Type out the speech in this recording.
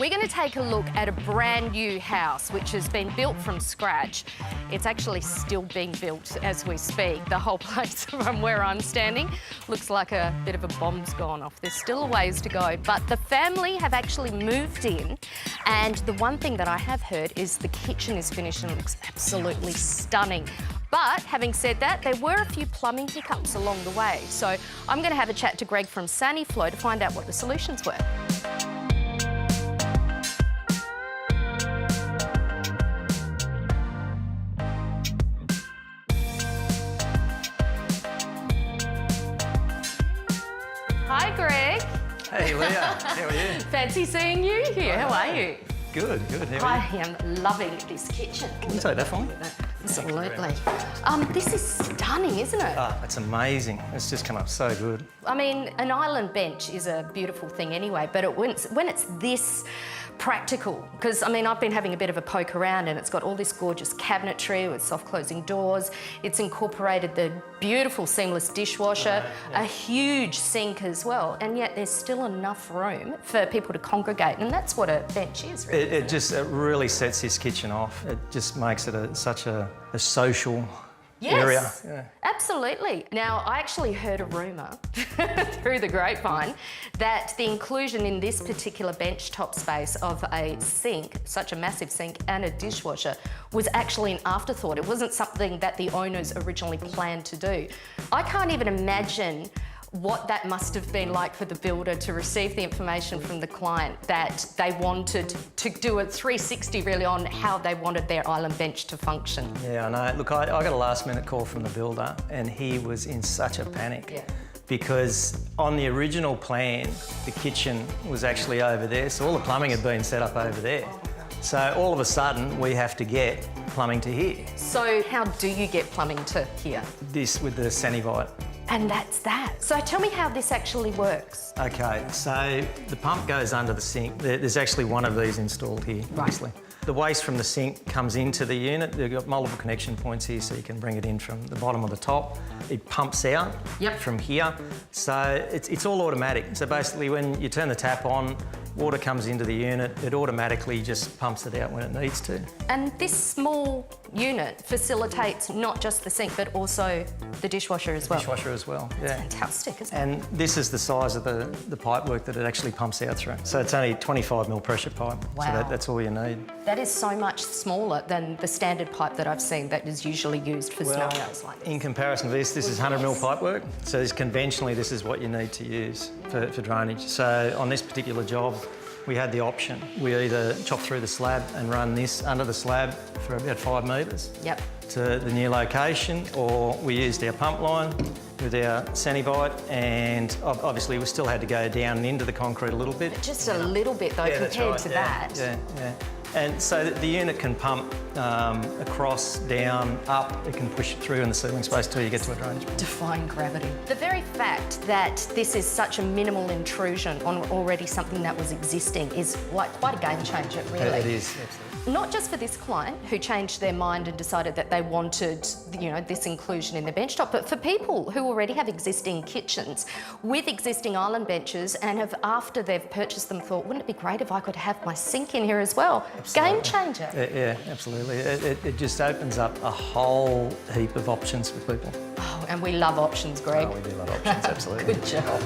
We're going to take a look at a brand new house which has been built from scratch. It's actually still being built as we speak. The whole place from where I'm standing looks like a bit of a bomb's gone off. There's still a ways to go, but the family have actually moved in, and the one thing that I have heard is the kitchen is finished and it looks absolutely stunning. But having said that, there were a few plumbing hiccups along the way. So I'm going to have a chat to Greg from SANIFLO to find out what the solutions were. Hi, Greg. Hey, Leah. How are you? Fancy seeing you here. How are you? Good, good. How are you? I am loving this kitchen. Can you take that for me? Absolutely. This is stunning, isn't it? It's amazing. It's just come up so good. I mean, an island bench is a beautiful thing anyway, but when it's this practical, because I mean, I've been having a bit of a poke around and it's got all this gorgeous cabinetry with soft closing doors. It's incorporated the beautiful seamless dishwasher, a huge sink as well, and yet there's still enough room for people to congregate, and that's what a bench is, really. It really sets this kitchen off. It just makes it such a social area. Yeah. Absolutely. Now, I actually heard a rumour through the grapevine that the inclusion in this particular bench top space of a sink, such a massive sink, and a dishwasher was actually an afterthought. It wasn't something that the owners originally planned to do. I can't even imagine what that must have been like for the builder to receive the information from the client that they wanted to do a 360 really on how they wanted their island bench to function. Yeah, I know. Look, I got a last-minute call from the builder and he was in such a panic. Yeah. Because on the original plan, the kitchen was actually over there, so all the plumbing had been set up over there. So all of a sudden, we have to get plumbing to here. So how do you get plumbing to here? This with the SANIFLO. And that's that. So tell me how this actually works. Okay, so the pump goes under the sink. There's actually one of these installed here, obviously. The waste from the sink comes into the unit. They've got multiple connection points here, so you can bring it in from the bottom or the top. It pumps out from here. So it's all automatic. So basically when you turn the tap on, water comes into the unit, it automatically just pumps it out when it needs to. And this small unit facilitates not just the sink, but also the dishwasher as well. Dishwasher as well, yeah. That's fantastic, isn't it? And this is the size of the pipe work that it actually pumps out through. So it's only 25mm pressure pipe. Wow. So that's all you need. That is so much smaller than the standard pipe that I've seen that is usually used for scenarios like this. In comparison to this is 100mm pipe work. So conventionally, this is what you need to use for drainage. So on this particular job, we had the option. We either chop through the slab and run this under the slab for about 5 metres to the new location, or we used our pump line with our SANIFLO, and obviously we still had to go down and into the concrete a little bit. Just a little bit though, compared to that. Yeah. And so the unit can pump across, down, up. It can push it through in the ceiling space till you get to a drainage. Defying gravity. The very fact that this is such a minimal intrusion on already something that was existing is quite a game changer, really. It is, absolutely. Not just for this client who changed their mind and decided that they wanted, this inclusion in their benchtop, but for people who already have existing kitchens with existing island benches and have, after they've purchased them, thought, wouldn't it be great if I could have my sink in here as well? Absolutely. Game changer. Yeah, absolutely. It just opens up a whole heap of options for people. Oh, and we love options, Greg. Oh, we do love options, absolutely. Good job.